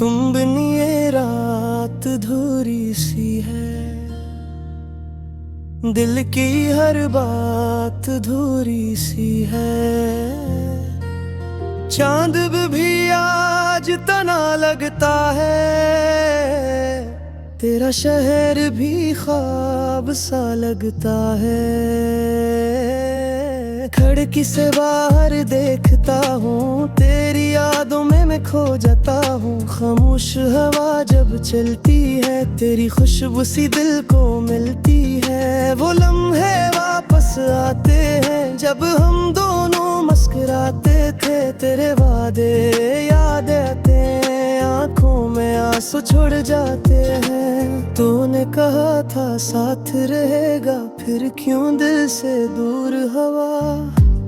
तुम बिन ये रात धूरी सी है, दिल की हर बात धूरी सी है। चांद भी आज तना लगता है, तेरा शहर भी ख्वाब सा लगता है। खिड़की से बाहर देखता हूँ, तेरी यादों में मैं खो जाता हूँ। खामोश हवा जब चलती है, तेरी खुशबू सी दिल को मिलती है। वो लम्हे वापस आते हैं जब हम दोनों मुस्कुराते थे। तेरे वादे याद आते हैं, आंखों में आंसू छुड़ जाते हैं। तूने कहा था साथ रहेगा, फिर क्यों दिल से दूर हवा।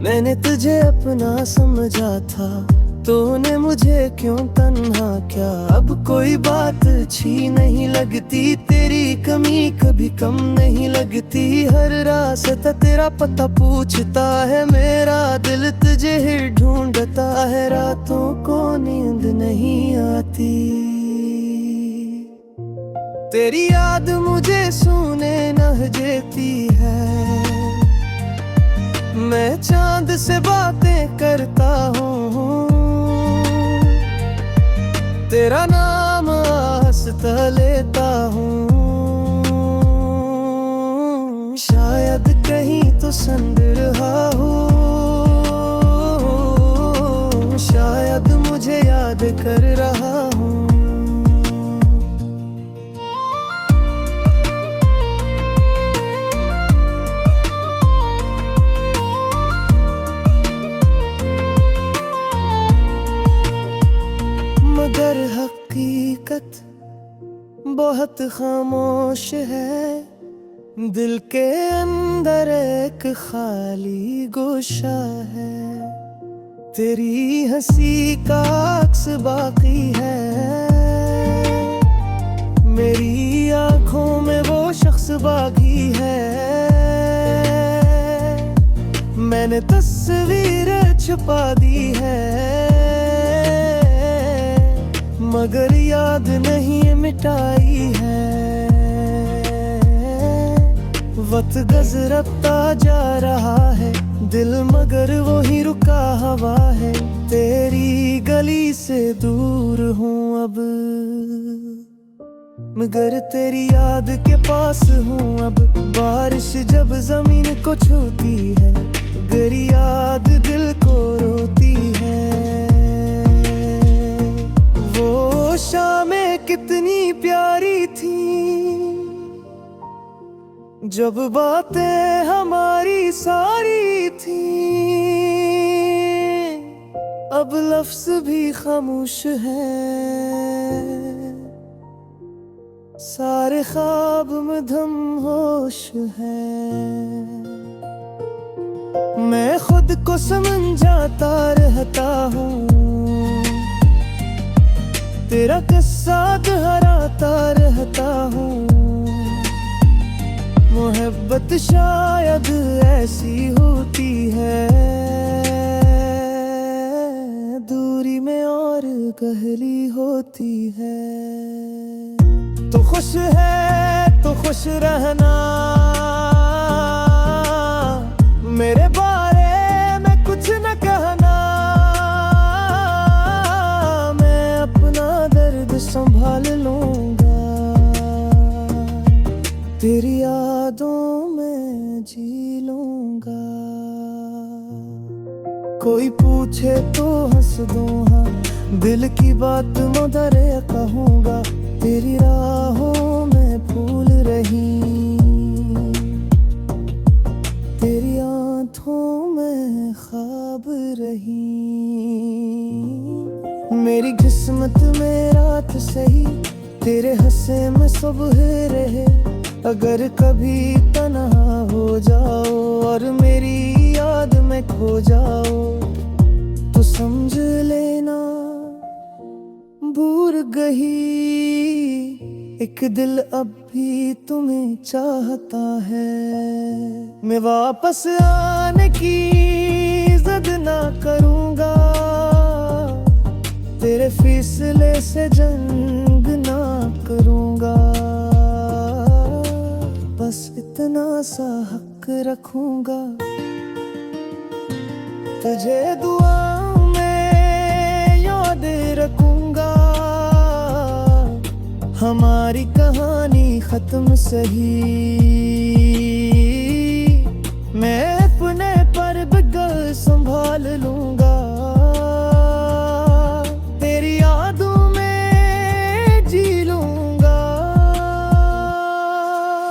मैंने तुझे अपना समझा था, तूने मुझे क्यों तन्हा किया। अब कोई बात अच्छी नहीं लगती, तेरी कमी कभी कम नहीं लगती। हर रास्ता तेरा पता पूछता है, मेरा दिल तुझे ही ढूंढता है। रातों को नींद नहीं आती, तेरी याद मुझे सोने न देती है। मैं चांद से बातें करता हूँ, तेरा नाम हंसता लेता हूँ। शायद कहीं तो संग रहा हूँ, शायद मुझे याद कर रहा हूँ। मगर हकीकत बहुत खामोश है, दिल के अंदर एक खाली गोशा है। तेरी हंसी का अक्स बाकी है, मेरी आंखों में वो शख्स बाकी है। मैंने तस्वीर छुपा दी है, मगर याद नहीं मिटाई है। वक्त गुजरता जा रहा है, दिल मगर वो ही रुका हवा है। तेरी गली से दूर हूँ अब, मगर तेरी याद के पास हूँ अब। बारिश जब जमीन को छूती है, अगर याद दिल को रोती है। वो शामें कितनी प्यारी थी, जब बातें हमारी सारी थी। अब लफ्ज भी खामोश हैं, सारे ख्वाब मधम होश हैं। मैं खुद को समझाता रहता हूँ, तेरा किस्सा दोहराता रहता हूँ। मोहब्बत शायद ऐसी होती है, दूरी में और गहरी होती है। तो खुश है तो खुश रहना, मेरे बारे में कुछ न कहना। मैं अपना दर्द संभाल लूंगा, तेरी यादों में जी लूंगा। कोई पूछे तो हंस दूँ, हाँ दिल की बात मदर कहूँगा। तेरी राहों में फूल रही, तेरी आँखों में ख्वाब रही। मेरी किस्मत में रात सही, तेरे हंसे में सुबह रहे। अगर कभी तन्हा हो जाओ और मेरी याद में खो जाओ, तो समझ लेना भूल गई। एक दिल अब भी तुम्हें चाहता है, मैं वापस आने की जिद ना करूँगा। तेरे फैसले से जंग ना करूंगा, बस इतना सा हक रखूंगा। तुझे दुआओं में याद रखूंगा, हमारी कहानी खत्म सही। मैं अपने पर बिगल संभाल लूंगा, तेरी यादों में जी लूंगा।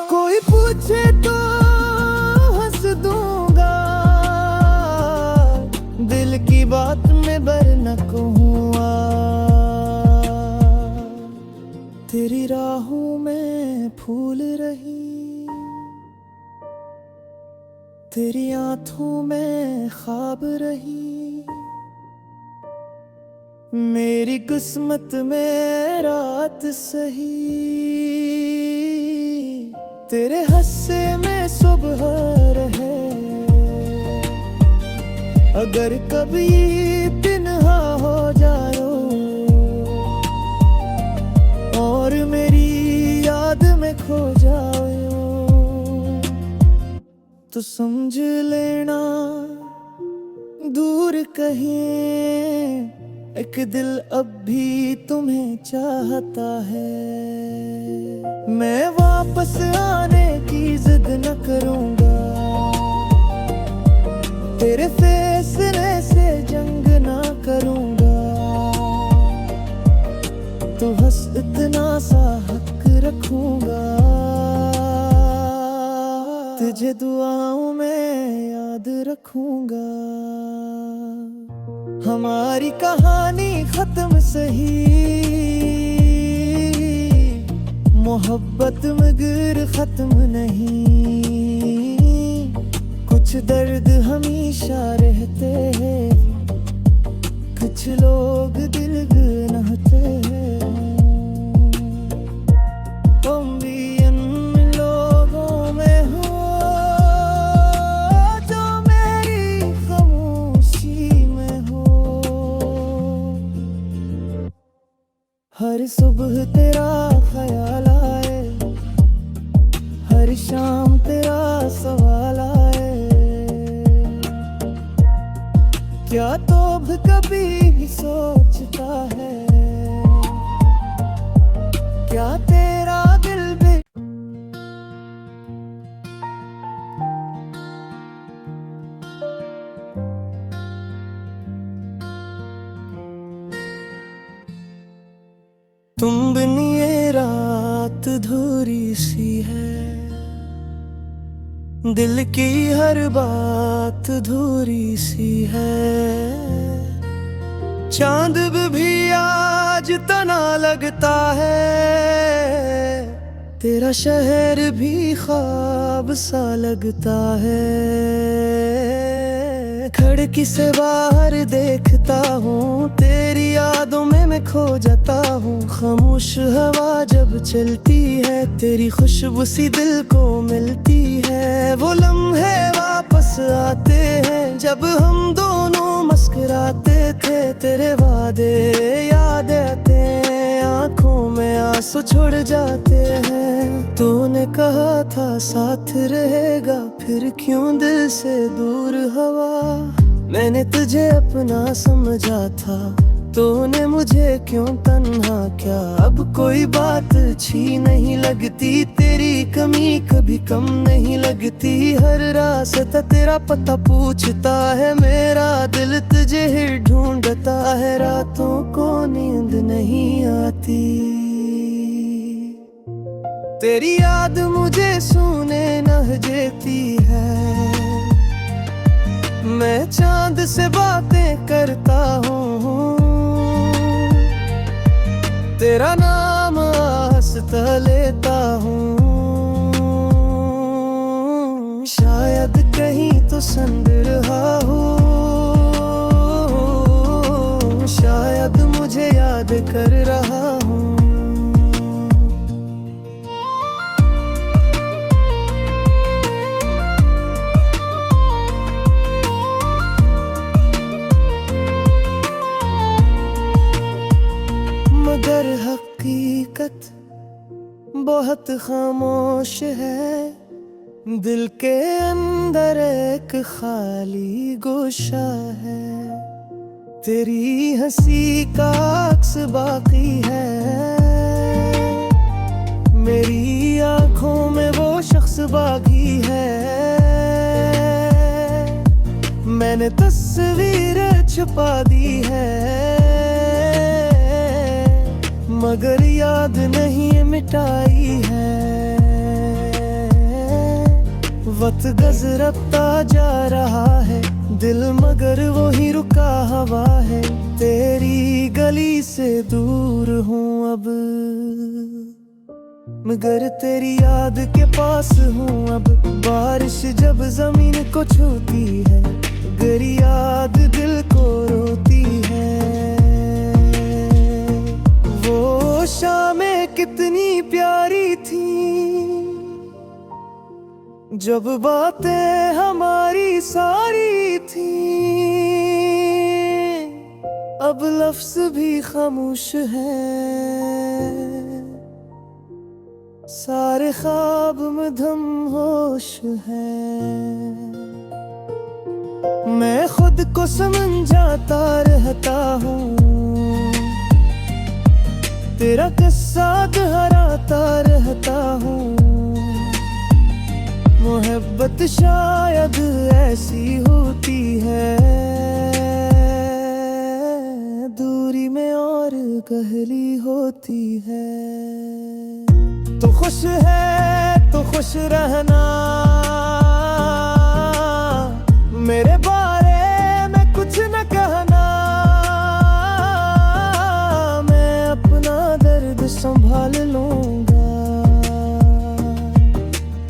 कोई पूछे तो हंस दूंगा, दिल की बात में बर न कहूँगा। तेरी राहों में फूल रही, तेरी आँखों में ख्वाब रही। मेरी किस्मत में रात सही, तेरे हंसे में सुबह रहे। अगर कभी तन्हा हो जाओ और मेरी याद में खो जाओ, तो समझ लेना दूर कहीं एक दिल अब भी तुम्हें चाहता है। मैं वापस आने की जिद न करूंगा, तेरे फैसले से जंग ना करूंगा। तो बस इतना सा हक रखूंगा, तुझे दुआओं में याद रखूंगा। हमारी कहानी खत्म सही, मोहब्बत मगर खत्म नहीं। कुछ दर्द हमेशा रहते हैं, कुछ लोग दिल गहते हैं। तुम भी इन लोगों में हो जो मेरी खामोशी में हो। हर सुबह तेरा ख्याल आए, हर शाम तेरा सवाल आए। क्या तो कभी भी सोचता है, क्या तेरा दिल भी। तुम बिन ये रात अधूरी सी है, दिल की हर बात अधूरी सी है। चांद भी आज तना लगता है, तेरा शहर भी ख्वाब सा लगता है। खिड़की से बाहर देखता हूँ, तेरी यादों में मैं खो जाता हूँ। खामोश हवा जब चलती है, तेरी खुशबू सी दिल को मिलती है। वो लम्हे वापस आते हैं जब हम दोनों मुस्कुराते थे। तेरे वादे याद आते हैं, आंखों में आंसू छुड़ जाते हैं। तूने कहा था साथ रहेगा, फिर क्यों दिल से दूर हवा। मैंने तुझे अपना समझा था, तूने मुझे क्यों तन्हा किया। अब कोई बात अच्छी नहीं लगती, तेरी कमी कभी कम नहीं लगती। हर रास्ता तेरा पता पूछता है, मेरा दिल तुझे ही ढूंढता है। रातों को नींद नहीं आती, तेरी याद मुझे सोने न देती है। मैं चांद से बातें करता हूँ, तेरा नाम हंसता लेता हूँ। शायद कहीं तो संग रहा हूँ, शायद मुझे याद कर रहा हूँ। बहुत खामोश है, दिल के अंदर एक खाली गोशा है। तेरी हंसी का अक्स बाकी है, मेरी आंखों में वो शख्स बाकी है। मैंने तस्वीर छुपा दी है, मगर याद नहीं मिटाई है। वक्त गुजरता जा रहा है, दिल मगर वो ही रुका हवा है। तेरी गली से दूर हूँ अब, मगर तेरी याद के पास हूँ अब। बारिश जब जमीन को छूती है, गर याद दिल को रोती है। वो शामें कितनी प्यारी थी, जब बातें हमारी सारी थी। अब लफ्ज भी खामोश हैं, सारे ख्वाब मधम होश हैं। मैं खुद को समझाता रहता हूँ, तेरा किस्सा दोहराता रहता हूँ। मोहब्बत शायद ऐसी होती है, दूरी में और गहरी होती है। तो खुश है तो खुश रहना, मेरे बारे में कुछ न कहना। मैं अपना दर्द संभाल लूंगा,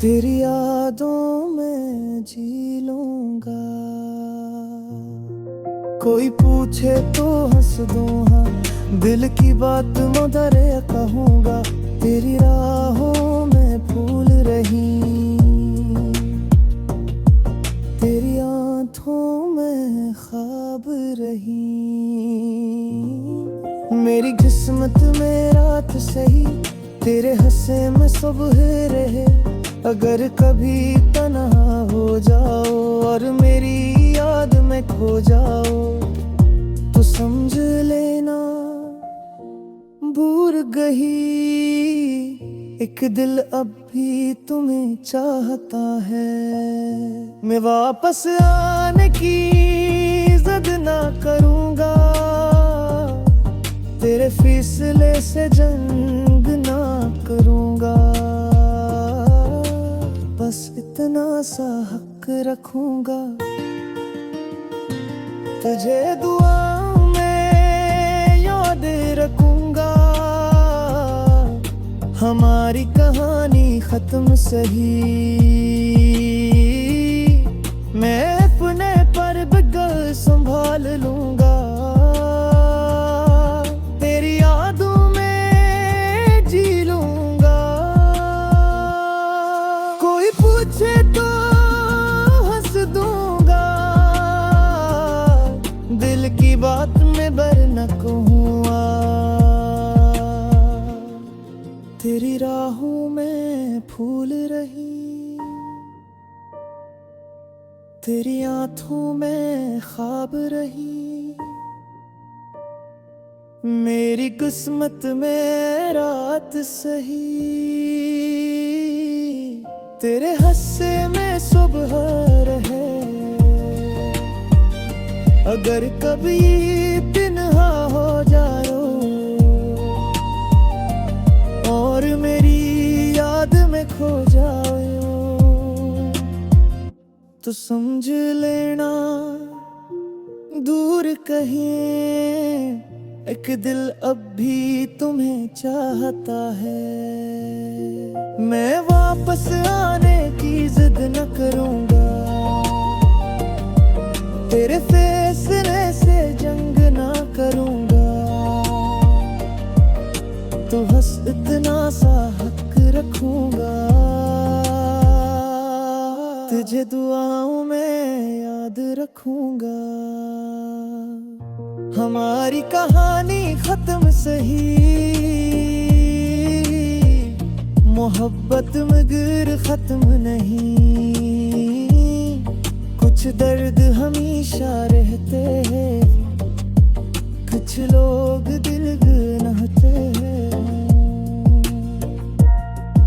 तेरी यादों में जी लूंगा। कोई पूछे तो हंस दूँ, हाँ दिल की बात मदर कहूँगा। तेरी राहों में फूल रही, तेरी आँखों में ख्वाब रही। मेरी किस्मत में रात सही, तेरे हंसे में सुबह रहे। अगर कभी तन्हा हो जाओ और मेरी याद में खो जाओ, तो समझ लेना भूल गई। एक दिल अब भी तुम्हें चाहता है, मैं वापस आने की जिद ना करूँगा। तेरे फैसले से जंग ना करूँगा, बस इतना सा हक रखूँगा। तुझे दुआओं में याद रखूँगा, हमारी कहानी खत्म सही। मैं अपने पर बगल संभाल लूँगा, तेरी यादों में जी लूँगा। कोई पूछे तो हंस दूँगा, दिल की बात में बर न कहूँगा। तेरी राहों में फूल रही, तेरी आँखों में ख्वाब रही। मेरी किस्मत में रात सही, तेरे हंसे में सुबह रहे। अगर कभी तन्हा हो जाओ और मेरी याद में खो जाओ, तो समझ लेना दूर कहीं एक दिल अब भी तुम्हें चाहता है। मैं वापस आने की जिद न करूँगा, तेरे फैसले से जंग ना करूँगा। तो बस इतना सा हक रखूँगा, तुझे दुआओं में याद रखूँगा। हमारी कहानी खत्म सही, मोहब्बत मगर खत्म नहीं, कुछ दर्द हमेशा रहते हैं, कुछ लोग दिल गहते हैं।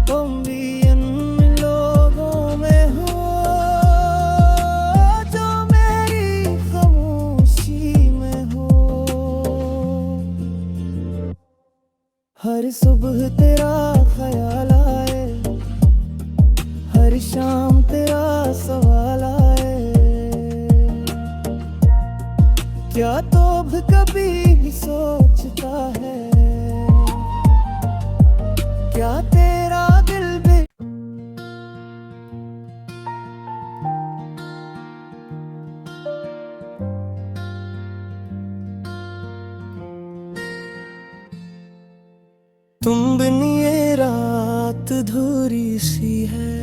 तुम भी इन लोगों में हो जो मेरी खामोशी में हो। हर सुबह तेरा ख्याल आए, हर शाम तेरा सवाल आए, क्या तो कभी भी सोचता है, क्या तेरा दिल भी। तुम बिन ये रात अधूरी सी है,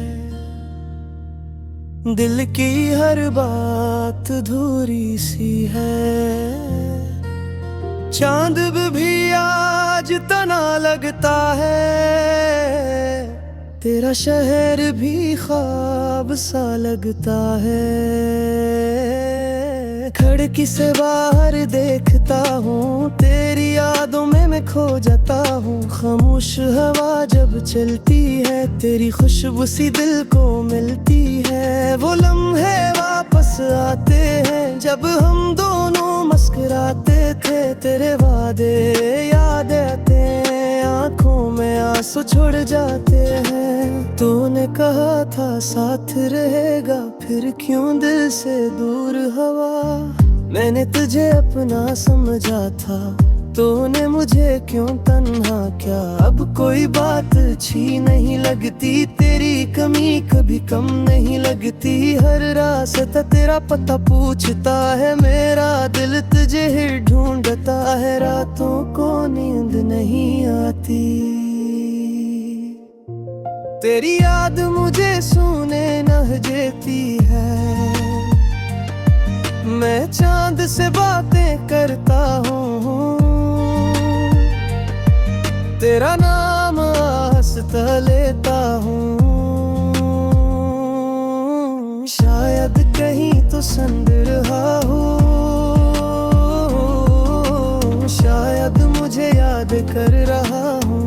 दिल की हर बात अधूरी सी है। चांद भी आज तना लगता है, तेरा शहर भी ख्वाब सा लगता है। खिड़की से बाहर देखता हूँ, तेरी यादों में मैं खो जाता हूँ। खामोश हवा जब चलती है, तेरी खुशबू सी दिल को मिलती है। वो लम्हे वापस आते हैं जब हम दोनों मुस्कुराते थे, तेरे वादे याद आते हैं, आंखों में आंसू छुड़ जाते हैं। तूने कहा था साथ रहेगा, फिर क्यों दिल से दूर हवा। मैंने तुझे अपना समझा था, तूने मुझे क्यों तन्हा किया। अब कोई बात अच्छी नहीं लगती, तेरी कमी कभी कम नहीं लगती। हर रास्ता तेरा पता पूछता है, मेरा दिल तुझे ही ढूंढता है। रातों को नींद नहीं आती, तेरी याद मुझे सोने न देती है। मैं चांद से बातें करता हूँ, तेरा नाम हंसता लेता हूँ। शायद कहीं तो संग रहा हूँ, शायद मुझे याद कर रहा हूँ।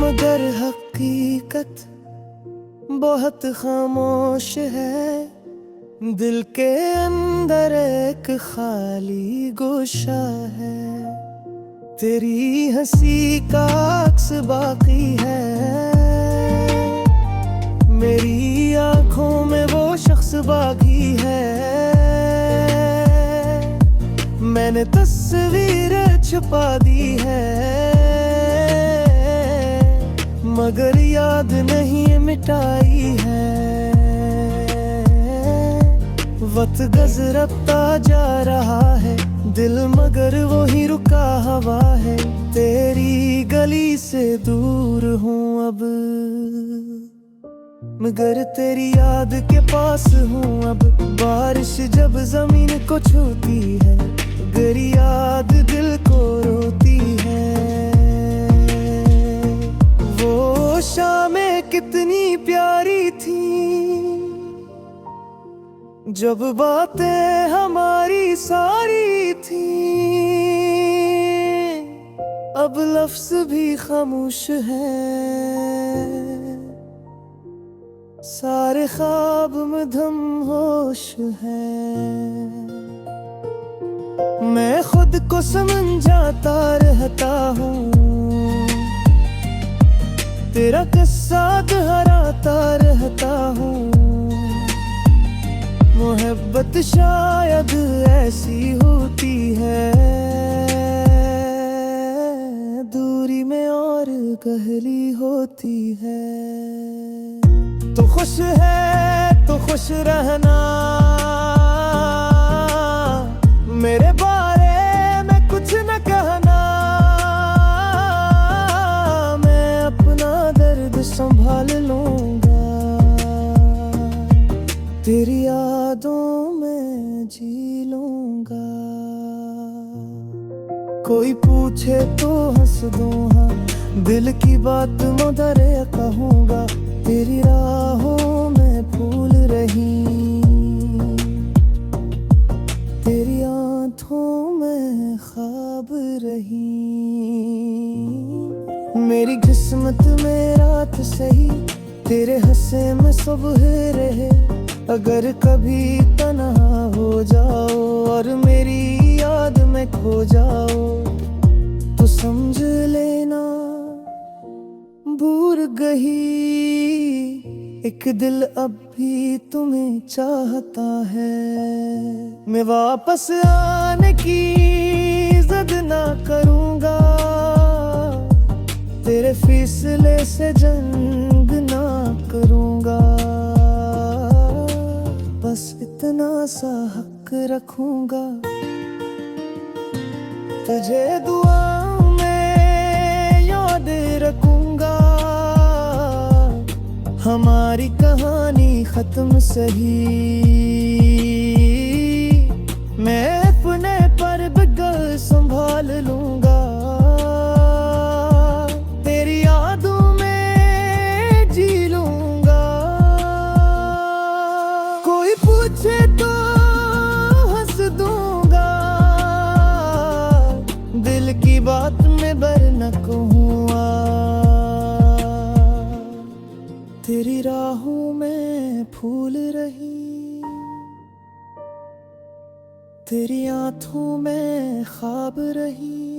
मगर हकीकत बहुत खामोश है, दिल के अंदर एक खाली गोशा है। तेरी हंसी का अक्स बाकी है, मेरी आंखों में वो शख्स बाकी है। मैंने तस्वीर छुपा दी है, मगर याद नहीं मिटाई है। वक्त गुजरता जा रहा है, दिल मगर वो ही रुका हवा है। तेरी गली से दूर हूँ अब, मगर तेरी याद के पास हूँ अब। बारिश जब जमीन को छूती है, मगर याद दिल को रोती है। वो शामें कितनी प्यारी थी, जब बातें हमारी सारी थी। अब लफ्ज भी खामोश हैं, सारे ख्वाब मधम होश हैं। मैं खुद को समझाता रहता हूँ, तेरा किस्सा दोहराता रहता हूँ। मोहब्बत शायद ऐसी होती है, दूरी में और गहरी होती है। तो खुश है तो खुश रहना, मेरे बारे में कुछ न कहना। मैं अपना दर्द संभाल लूंगा, तेरी यादों में जी लूंगा। कोई पूछे तो हंस दूं, हाँ दिल की बात मदरे कहूँगा। तेरी राहों में फूल रही, तेरी आँखों में ख्वाब रही। मेरी किस्मत में रात सही, तेरे हंसे में सुबह रहे। अगर कभी तन्हा हो जाओ और मेरी याद में खो जाओ, तो समझ लेना भूल गई। एक दिल अब भी तुम्हें चाहता है। मैं वापस आने की जिद ना करूँगा, तेरे फैसले से जंग ना करूँगा। बस इतना सा हक रखूँगा, तुझे दुआ में याद रखूँगा। हमारी कहानी खत्म सही, मैं अपने पर बगल संभाल लूँगा। तेरी यादों में जी लूँगा। कोई पूछे तो हंस दूँगा, दिल की बात में बर न कहूँगा। तेरी राहों में फूल रही, तेरी आँखों में ख्वाब रही।